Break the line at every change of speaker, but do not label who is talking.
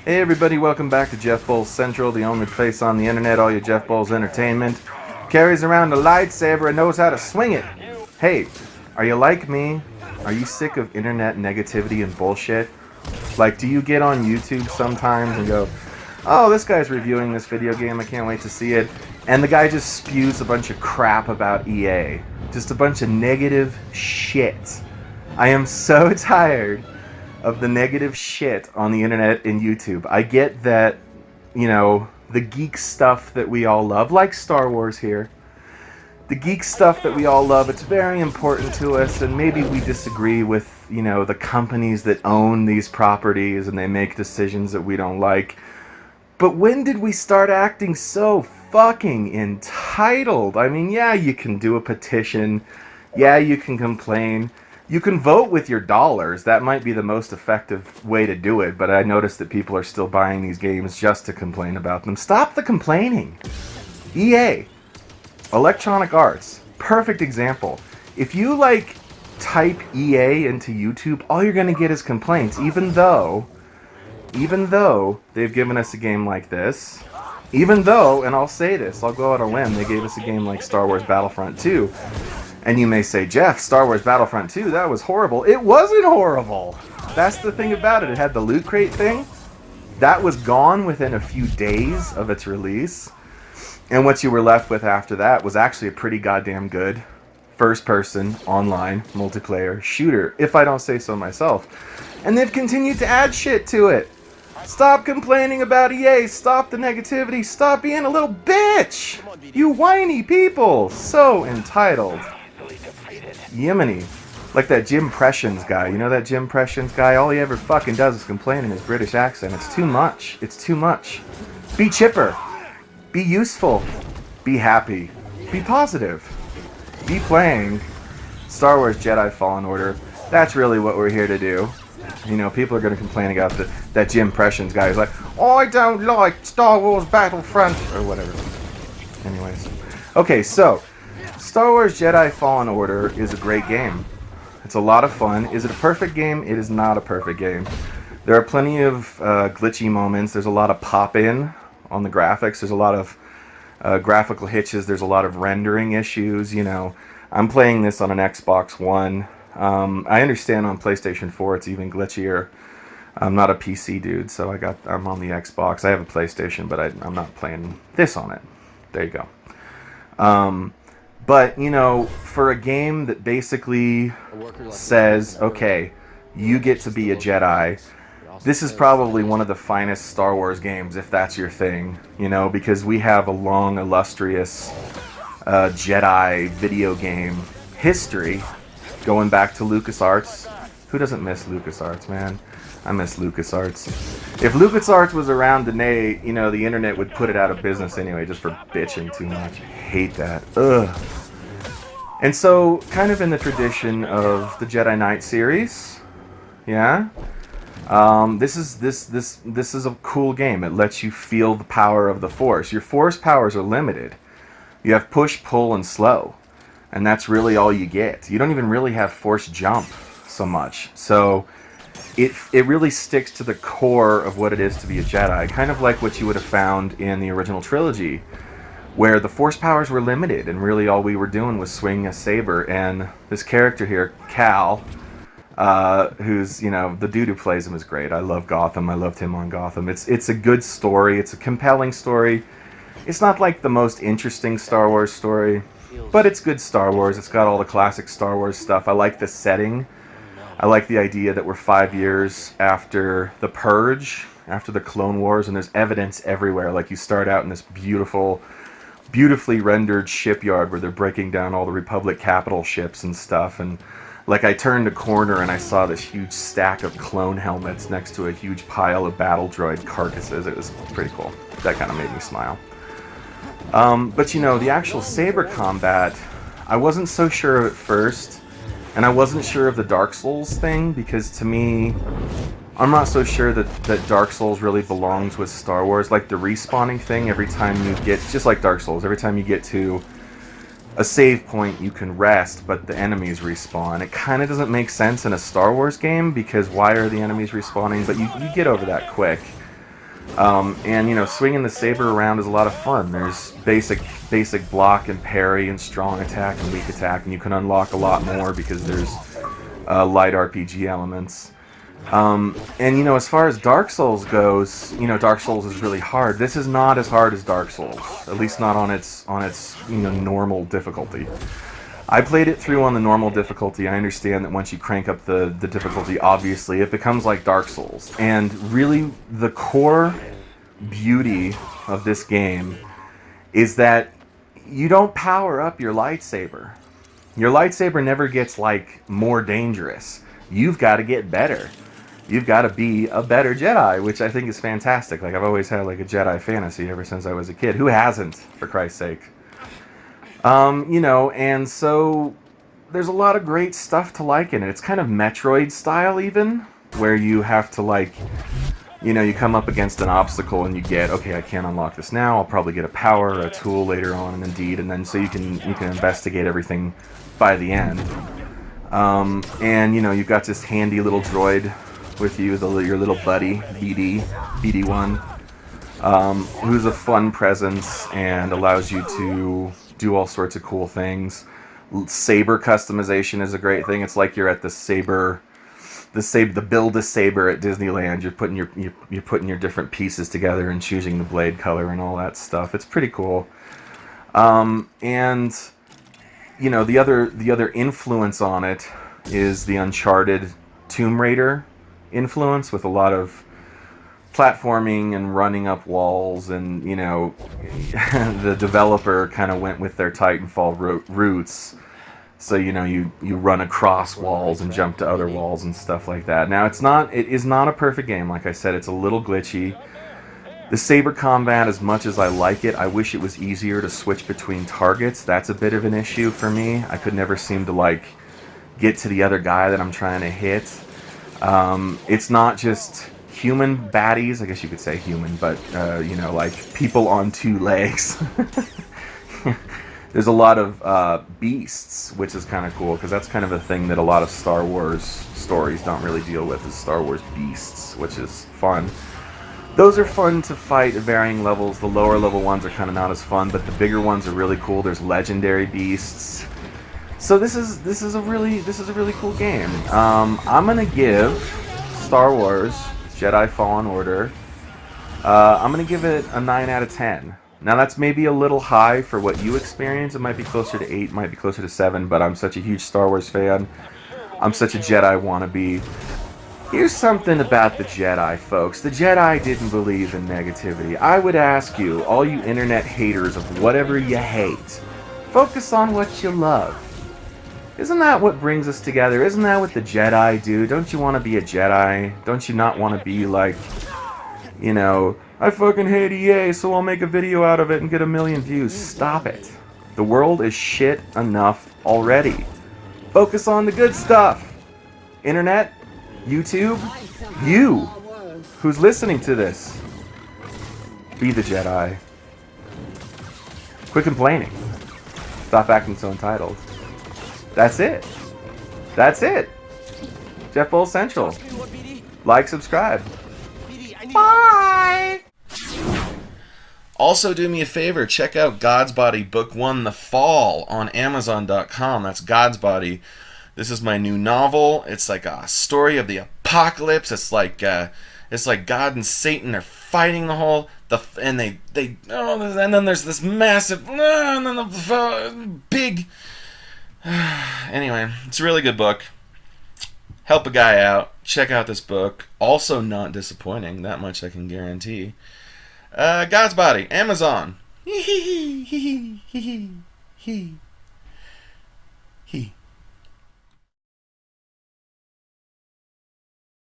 Hey everybody, welcome back to Jeff Bowles Central, the only place on the internet all your Jeff Bowles entertainment. Carries around a lightsaber and knows how to swing it. Hey, are you like me? Are you sick of internet negativity and bullshit? Like, do you get on YouTube sometimes and go, oh, this guy's reviewing this video game, I can't wait to see it, and the guy just spews a bunch of crap about EA. Just a bunch of negative shit. I am so tired of the negative shit on the internet and YouTube. I get that, the geek stuff that we all love, like Star Wars here. The geek stuff that we all love, it's very important to us, and maybe we disagree with, the companies that own these properties and they make decisions that we don't like. But when did we start acting so fucking entitled? I mean, yeah, you can do a petition. Yeah, you can complain. You can vote with your dollars. That might be the most effective way to do it, but I noticed that people are still buying these games just to complain about them. Stop the complaining. EA, Electronic Arts, perfect example. If you, type EA into YouTube, all you're going to get is complaints, even though they've given us a game like this, even though, and I'll say this, I'll go out on a limb, they gave us a game like Star Wars Battlefront 2, and you may say, Jeff, Star Wars Battlefront 2, that was horrible. It wasn't horrible. That's the thing about it. It had the loot crate thing. That was gone within a few days of its release. And what you were left with after that was actually a pretty goddamn good first-person, online, multiplayer shooter, if I don't say so myself. And they've continued to add shit to it. Stop complaining about EA. Stop the negativity. Stop being a little bitch. You whiny people. So entitled. Yemeni. Like that Jim Pressions guy. You know that Jim Pressions guy? All he ever fucking does is complain in his British accent. It's too much. It's too much. Be chipper. Be useful. Be happy. Be positive. Be playing Star Wars Jedi Fallen Order. That's really what we're here to do. People are going to complain about that Jim Pressions guy who's like, I don't like Star Wars Battlefront, or whatever. Anyways. Okay, so, Star Wars Jedi Fallen Order is a great game. It's a lot of fun. Is it a perfect game? It is not a perfect game. There are plenty of glitchy moments. There's a lot of pop-in on the graphics. There's a lot of graphical hitches. There's a lot of rendering issues, I'm playing this on an Xbox One. I understand on PlayStation 4 it's even glitchier. I'm not a PC dude, so I'm on the Xbox. I have a PlayStation, but I'm not playing this on it. There you go. But, for a game that basically says, okay, you get to be a Jedi, this is probably one of the finest Star Wars games, if that's your thing, because we have a long, illustrious Jedi video game history going back to LucasArts. Who doesn't miss LucasArts, man? I miss LucasArts. If LucasArts was around today, the internet would put it out of business anyway, just for bitching too much. I hate that. Ugh. And so, kind of in the tradition of the Jedi Knight series, yeah? This is a cool game. It lets you feel the power of the Force. Your Force powers are limited. You have push, pull, and slow. And that's really all you get. You don't even really have Force jump so much. So it really sticks to the core of what it is to be a Jedi. Kind of like what you would have found in the original trilogy, where the Force powers were limited, and really all we were doing was swinging a saber. And this character here, Cal, who's, the dude who plays him is great. I love Gotham. I loved him on Gotham. It's a good story. It's a compelling story. It's not like the most interesting Star Wars story, but it's good Star Wars. It's got all the classic Star Wars stuff. I like the setting. I like the idea that we're 5 years after the Purge, after the Clone Wars, and there's evidence everywhere. Like, you start out in this beautifully rendered shipyard where they're breaking down all the Republic capital ships and stuff, and I turned a corner and I saw this huge stack of clone helmets next to a huge pile of battle droid carcasses. It was pretty cool. That kind of made me smile. But the actual saber combat, I wasn't so sure of at first, and I wasn't sure of the Dark Souls thing, because to me, I'm not so sure that Dark Souls really belongs with Star Wars. Like the respawning thing, every time you get, just like Dark Souls, every time you get to a save point you can rest, but the enemies respawn. It kind of doesn't make sense in a Star Wars game, because why are the enemies respawning? But you get over that quick. And you know, swinging the saber around is a lot of fun. There's basic block and parry and strong attack and weak attack, and you can unlock a lot more because there's light RPG elements. And you know, as far as Dark Souls goes, you know, Dark Souls is really hard. This is not as hard as Dark Souls, at least not on its you know, normal difficulty. I played it through on the normal difficulty. I understand that once you crank up the difficulty, obviously, it becomes like Dark Souls. And really, the core beauty of this game is that you don't power up your lightsaber. Your lightsaber never gets, like, more dangerous. You've got to get better. You've got to be a better Jedi, which I think is fantastic. Like, I've always had, like, a Jedi fantasy ever since I was a kid. Who hasn't, for Christ's sake? You know, and so there's a lot of great stuff to like in it. It's kind of Metroid style even, where you have to, like, you know, you come up against an obstacle and you get, okay, I can't unlock this now. I'll probably get a power or a tool later on, and indeed, and then so you can investigate everything by the end. And you know, you've got this handy little droid with you, your little buddy, BD1, who's a fun presence and allows you to do all sorts of cool things. Saber customization is a great thing. It's like you're at the Build-A-Saber at Disneyland. You're putting your different pieces together and choosing the blade color and all that stuff. It's pretty cool. And you know, the other influence on it is the Uncharted Tomb Raider influence, with a lot of platforming and running up walls, and you know, the developer kind of went with their Titanfall roots. So you know, you run across walls and jump to other walls and stuff like that. Now it is not a perfect game. Like I said, it's a little glitchy. The saber combat, as much as I like it, I wish it was easier to switch between targets. That's a bit of an issue for me. I could never seem to, like, get to the other guy that I'm trying to hit. It's not just human baddies, I guess you could say human, but, you know, like, people on two legs. There's a lot of beasts, which is kind of cool, because that's kind of a thing that a lot of Star Wars stories don't really deal with, is Star Wars beasts, which is fun. Those are fun to fight at varying levels. The lower level ones are kind of not as fun, but the bigger ones are really cool. There's legendary beasts. So this is a really cool game. I'm gonna give Star Wars Jedi Fallen Order, I'm gonna give it a 9 out of 10. Now that's maybe a little high for what you experience. It might be closer to 8, might be closer to 7, but I'm such a huge Star Wars fan. I'm such a Jedi wannabe. Here's something about the Jedi, folks. The Jedi didn't believe in negativity. I would ask you, all you internet haters of whatever you hate, focus on what you love. Isn't that what brings us together? Isn't that what the Jedi do? Don't you want to be a Jedi? Don't you not want to be like, you know, I fucking hate EA, so I'll make a video out of it and get 1 million views. Stop it. The world is shit enough already. Focus on the good stuff. Internet, YouTube, you, who's listening to this, be the Jedi. Quit complaining. Stop acting so entitled. That's it. That's it. Jeff Bull Central. Like, subscribe. Bye! Also, do me a favor, check out God's Body Book 1, The Fall, on Amazon.com. That's God's Body. This is my new novel. It's like a story of the apocalypse. It's like God and Satan are fighting and then there's this massive, and then the big. Anyway, it's a really good book. Help a guy out. Check out this book. Also not disappointing. That much I can guarantee. God's Body, Amazon. Hee hee hee hee hee hee hee.